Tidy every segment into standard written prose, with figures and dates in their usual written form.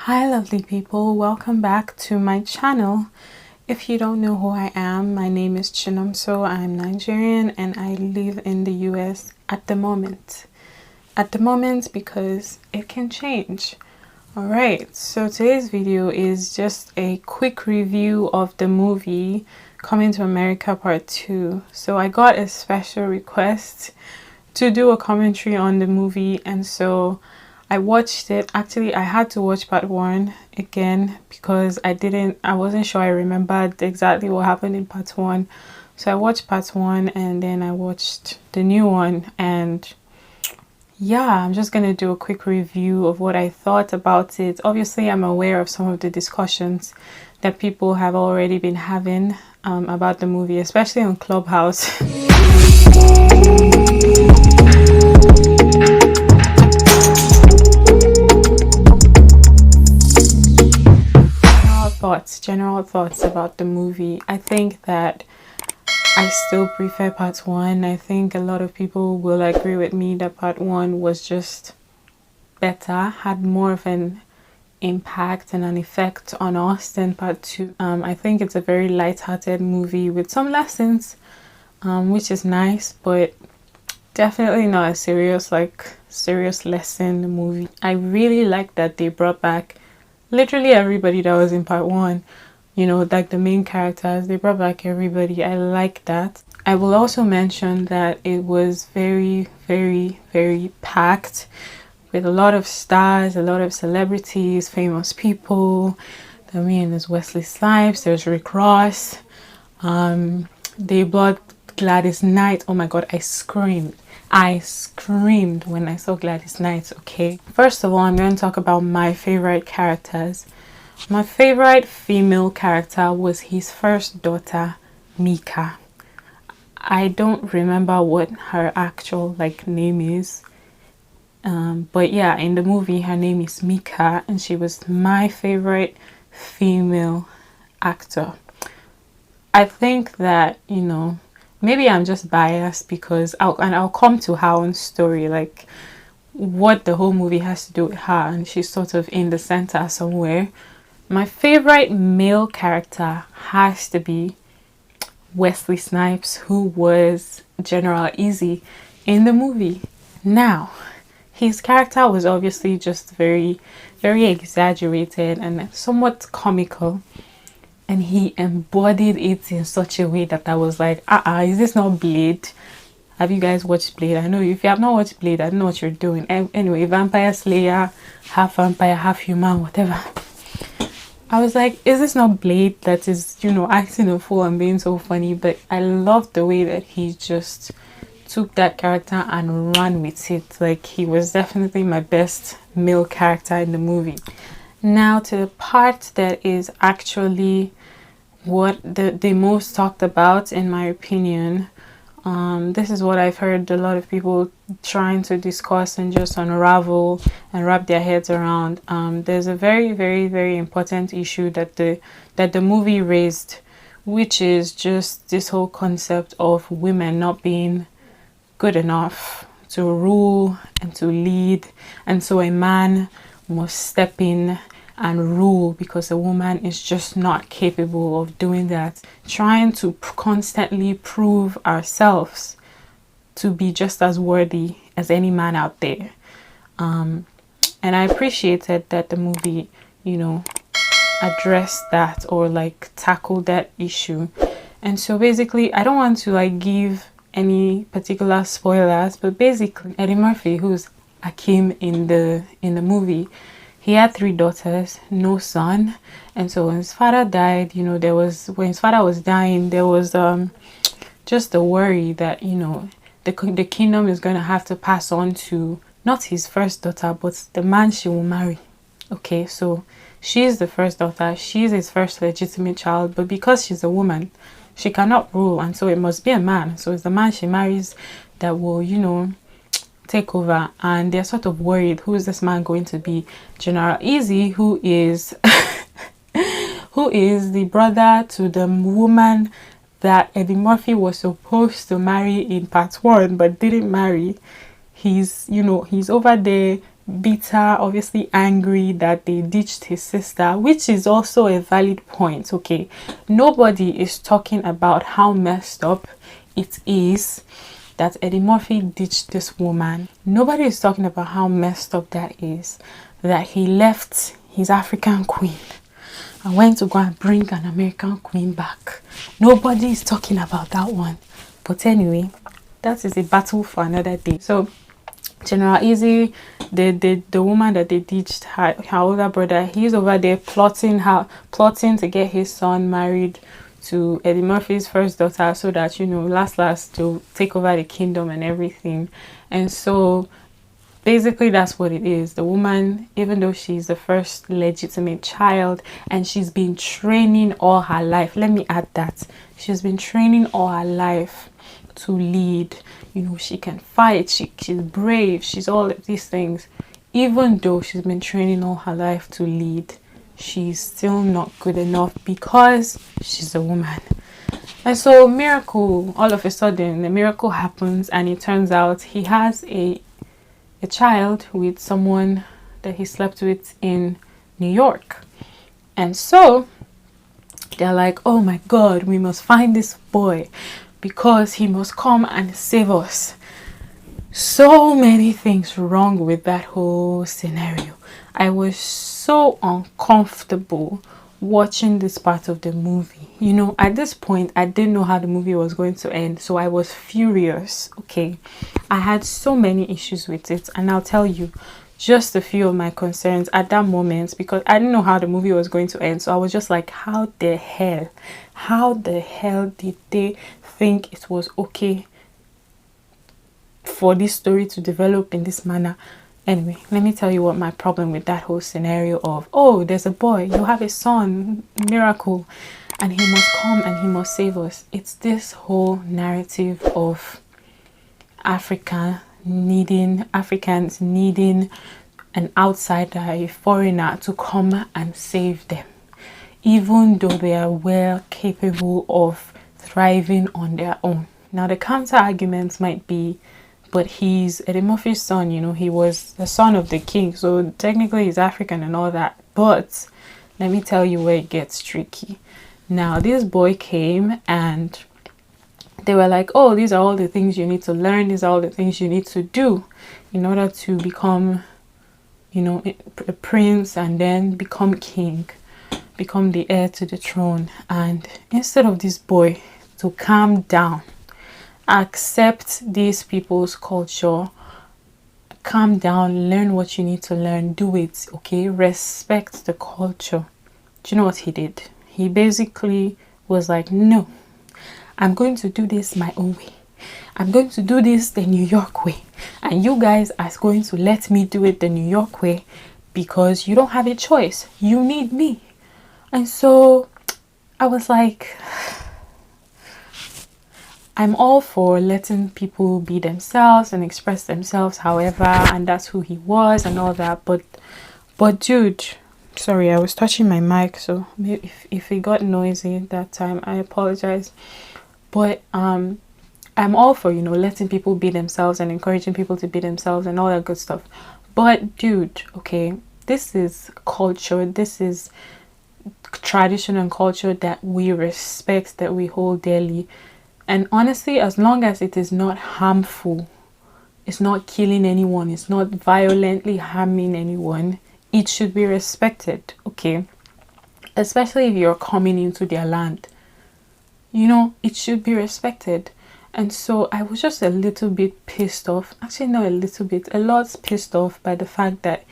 Hi lovely people, welcome back to my channel. If you don't know who I am, my name is Chinomso. I'm Nigerian and I live in the US at the moment. At the moment because it can change. Alright, so today's video is just a quick review of the movie Coming to America Part 2. So I got a special request to do a commentary on the movie, and so I watched it. Actually, I had to watch part 1 again because I wasn't sure I remembered exactly what happened in part 1. So I watched part 1 and then I watched the new one, and yeah, I'm just gonna do a quick review of what I thought about it. Obviously, I'm aware of some of the discussions that people have already been having about the movie, especially on Clubhouse. General thoughts about the movie. I think that I still prefer part 1. I think a lot of people will agree with me that part 1 was just better, had more of an impact and an effect on us than part 2. I think it's a very light-hearted movie with some lessons, which is nice, but definitely not a serious lesson movie. I really like that they brought back literally everybody that was in part 1, you know, like the main characters. They brought back everybody. I like that. I will also mention that it was very, very, very packed with a lot of stars, a lot of celebrities, famous people. I mean, there's Wesley Snipes, there's Rick Ross. They brought Gladys Knight. Oh my god, I screamed when I saw Gladys Knight. Okay, first of all, I'm going to talk about my favorite characters. My favorite female character was his first daughter, Mika. I don't remember what her actual name is, but yeah, in the movie her name is Mika, and she was my favorite female actor. I think that, you know, maybe I'm just biased because I'll come to her own story, like what the whole movie has to do with her, and she's sort of in the center somewhere. My favorite male character has to be Wesley Snipes, who was General Easy in the movie. Now, his character was obviously just very, very exaggerated and somewhat comical. And he embodied it in such a way that I was like, is this not Blade? Have you guys watched Blade? I know if you have not watched Blade, I don't know what you're doing. Anyway, Vampire Slayer, half vampire, half human, whatever. I was like, is this not Blade that is, you know, acting a fool and being so funny? But I loved the way that he just took that character and ran with it. Like, he was definitely my best male character in the movie. Now to the part that is actually what the most talked about, in my opinion. This is what I've heard a lot of people trying to discuss and just unravel and wrap their heads around. There's a very, very, very important issue that the movie raised, which is just this whole concept of women not being good enough to rule and to lead, and so a man must step in and rule because a woman is just not capable of doing that. Trying to constantly prove ourselves to be just as worthy as any man out there. And I appreciated that the movie, you know, addressed that or tackled that issue. And so basically, I don't want to give any particular spoilers, but basically Eddie Murphy, who's Akeem in the movie, he had 3 daughters, no son. And so when his father died, you know, when his father was dying, there was just the worry that, you know, the kingdom is going to have to pass on to not his first daughter, but the man she will marry. Okay, so she's the first daughter, she's his first legitimate child, but because she's a woman, she cannot rule, and so it must be a man. So it's the man she marries that will, you know, take over. And they're sort of worried, who is this man going to be? General Easy, who is who is the brother to the woman that Eddie Murphy was supposed to marry in part 1 but didn't marry. He's, you know, he's over there bitter, obviously angry that they ditched his sister, which is also a valid point. Okay, nobody is talking about how messed up it is that Eddie Murphy ditched this woman. Nobody is talking about how messed up that is, that he left his African queen and went to go and bring an American queen back. Nobody is talking about that one. But anyway, that is a battle for another day. So General Easy, the woman that they ditched, her older brother, he's over there plotting to get his son married to Eddie Murphy's first daughter, so that, you know, last to take over the kingdom and everything. And so basically that's what it is. The woman, even though she's the first legitimate child and she's been training all her life, let me add that, she's been training all her life to lead. You know, she can fight, she's brave, she's all of these things. Even though she's been training all her life to lead, she's still not good enough because she's a woman. And so miracle, all of a sudden the miracle happens, and it turns out he has a child with someone that he slept with in New York. And so they're like, oh my god, we must find this boy because he must come and save us. So many things wrong with that whole scenario. I was so uncomfortable watching this part of the movie. You know, at this point I didn't know how the movie was going to end, so I was furious. Okay, I had so many issues with it, and I'll tell you just a few of my concerns at that moment, because I didn't know how the movie was going to end. So I was just like, how the hell did they think it was okay for this story to develop in this manner? Anyway, let me tell you what my problem with that whole scenario of, oh, there's a boy, you have a son, miracle, and he must come and he must save us. It's this whole narrative of Africans needing an outsider, a foreigner, to come and save them, even though they are well capable of thriving on their own. Now the counter arguments might be, but he's Eddie Murphy's son, you know, he was the son of the king, so technically he's African and all that. But let me tell you where it gets tricky. Now this boy came and they were like, oh, these are all the things you need to learn, these are all the things you need to do in order to become, you know, a prince and then become king, become the heir to the throne. And instead of this boy to calm down, accept these people's culture, calm down, learn what you need to learn, do it, okay, respect the culture, do you know what he did? He basically was like, no, I'm going to do this my own way, I'm going to do this the New York way, and you guys are going to let me do it the New York way because you don't have a choice, you need me. And so I was like, I'm all for letting people be themselves and express themselves however, and that's who he was and all that, but dude, sorry, I was touching my mic, so if it got noisy that time, I apologize. But I'm all for, you know, letting people be themselves and encouraging people to be themselves and all that good stuff. But dude, okay, this is culture, this is tradition and culture that we respect, that we hold dearly. And honestly, as long as it is not harmful, it's not killing anyone, it's not violently harming anyone, it should be respected, okay? Especially if you're coming into their land, you know, it should be respected. And so I was just a little bit pissed off, actually not a little bit, a lot pissed off by the fact that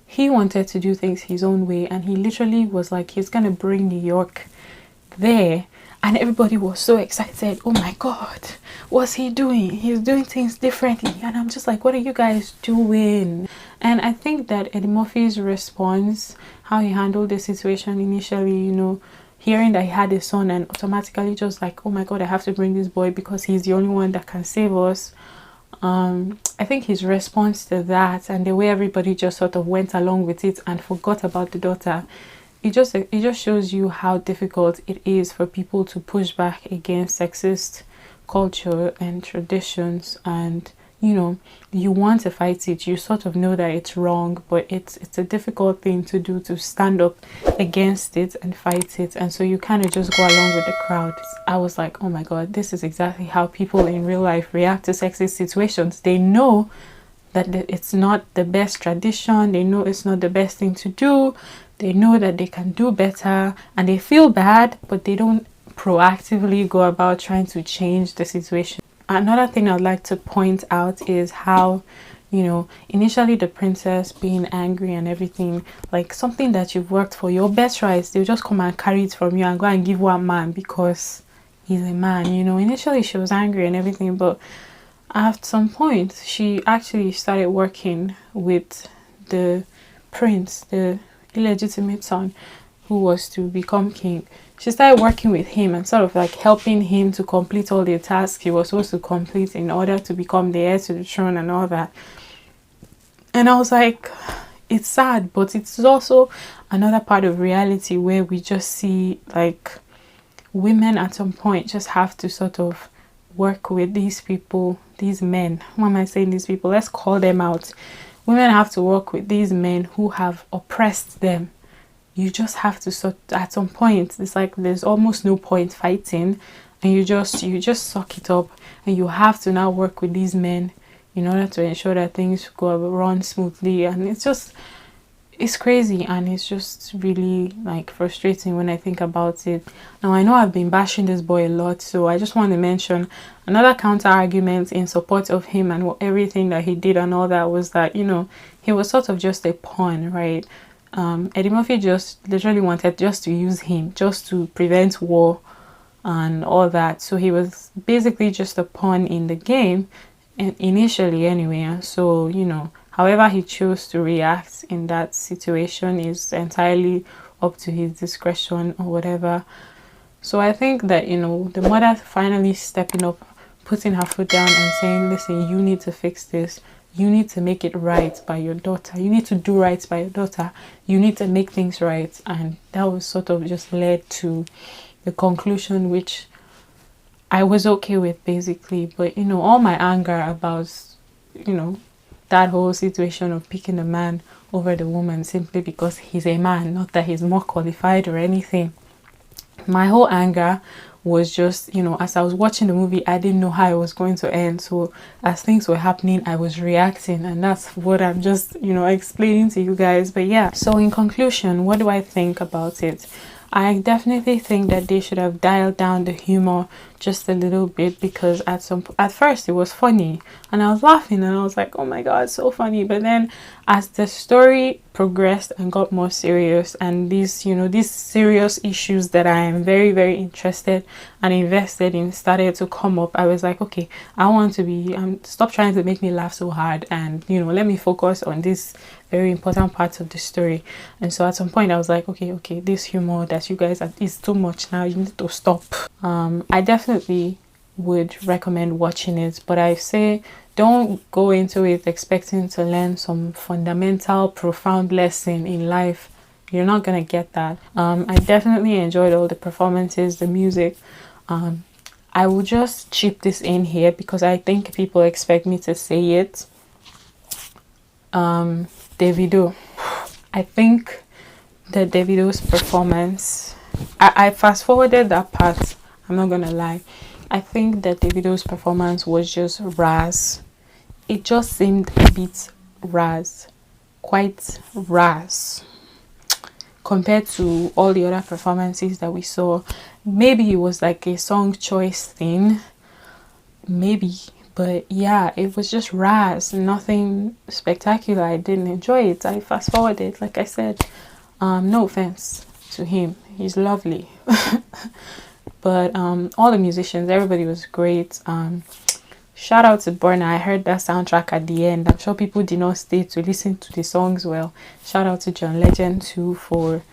he wanted to do things his own way, and he literally was like, he's gonna bring New York there. And everybody was so excited. Oh my god, what's he doing? He's doing things differently. And I'm just like, what are you guys doing? And I think that Eddie Murphy's response, how he handled the situation initially, you know, hearing that he had a son and automatically just like, oh my god, I have to bring this boy because he's the only one that can save us. I think his response to that and the way everybody just sort of went along with it and forgot about the daughter, it just shows you how difficult it is for people to push back against sexist culture and traditions and you know, you want to fight it, you sort of know that it's wrong, but it's a difficult thing to do, to stand up against it and fight it, and so you kind of just go along with the crowd. I was like, oh my god, this is exactly how people in real life react to sexist situations. They know that it's not the best tradition, they know it's not the best thing to do, they know that they can do better, and they feel bad, but they don't proactively go about trying to change the situation. Another thing I'd like to point out is how, you know, initially the princess being angry and everything, like something that you've worked for, your best rights, they'll just come and carry it from you and go and give one man because he's a man, you know. Initially she was angry and everything, but at some point she actually started working with the prince, the illegitimate son who was to become king. She started working with him and sort of like helping him to complete all the tasks he was supposed to complete in order to become the heir to the throne and all that. And I was like, it's sad, but it's also another part of reality where we just see like women at some point just have to sort of work with these people, these men. Why am I saying these people? Let's call them out. Women have to work with these men who have oppressed them. You just have to at some point, it's like there's almost no point fighting, and you just suck it up, and you have to now work with these men in order to ensure that things run smoothly. And it's crazy, and it's just really like frustrating when I think about it. Now I know I've been bashing this boy a lot, so I just want to mention another counter argument in support of him and everything that he did and all that was that, you know, he was sort of just a pawn, right? Eddie Murphy just literally wanted just to use him just to prevent war and all that, so he was basically just a pawn in the game, and initially anyway. So, you know, however he chose to react in that situation is entirely up to his discretion or whatever. So I think that, you know, the mother finally stepping up, putting her foot down and saying, listen, you need to fix this. You need to make it right by your daughter. You need to do right by your daughter. You need to make things right. And that was sort of just led to the conclusion, which I was okay with basically. But, you know, all my anger about, you know, that whole situation of picking a man over the woman simply because he's a man, not that he's more qualified or anything. My whole anger was just, you know, as I was watching the movie, I didn't know how it was going to end. So as things were happening, I was reacting, and that's what I'm just, you know, explaining to you guys. But yeah, so in conclusion, what do I think about it? I definitely think that they should have dialed down the humor just a little bit, because at first it was funny and I was laughing and I was like, oh my god, so funny. But then as the story progressed and got more serious, and these, you know, these serious issues that I am very, very interested and invested in started to come up, I was like, okay, I want to be stop trying to make me laugh so hard, and, you know, let me focus on this very important parts of the story. And so at some point I was like, okay, this humor that you guys are, is too much now, you need to stop. I definitely would recommend watching it, but I say don't go into it expecting to learn some fundamental profound lesson in life. You're not gonna get that. I definitely enjoyed all the performances, the music. I will just chip this in here because I think people expect me to say it. Davido. I think that Davido's performance, I fast forwarded that part, I'm not gonna lie. I think that Davido's performance was just ras. It just seemed a bit ras, quite ras, compared to all the other performances that we saw. Maybe it was like a song choice thing, maybe. But yeah, it was just ras, nothing spectacular. I didn't enjoy it. I fast forwarded, like I said. No offense to him, he's lovely. But all the musicians, everybody was great. Shout out to Burna. I heard that soundtrack at the end. I'm sure people did not stay to listen to the songs. Well, shout out to John Legend too. For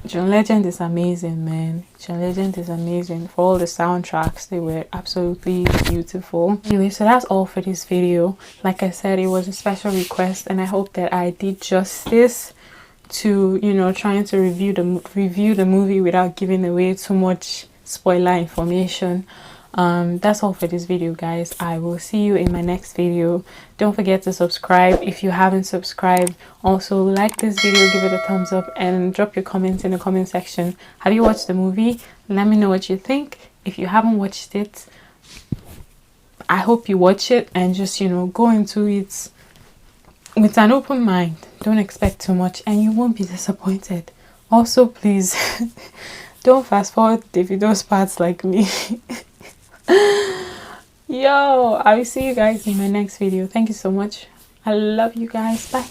John Legend is amazing, man. John Legend is amazing. For all the soundtracks, they were absolutely beautiful. Anyway, so that's all for this video. Like I said, it was a special request, and I hope that I did justice to, you know, trying to review the movie without giving away too much spoiler information. That's all for this video, guys. I will see you in my next video. Don't forget to subscribe if you haven't subscribed. Also, like this video, give it a thumbs up, and drop your comments in the comment section. Have you watched the movie? Let me know what you think. If you haven't watched it, I hope you watch it and just, you know, go into it with an open mind. Don't expect too much and you won't be disappointed. Also, please don't fast forward Davido's parts like me. Yo, I will see you guys in my next video. Thank you so much. I love you guys. Bye.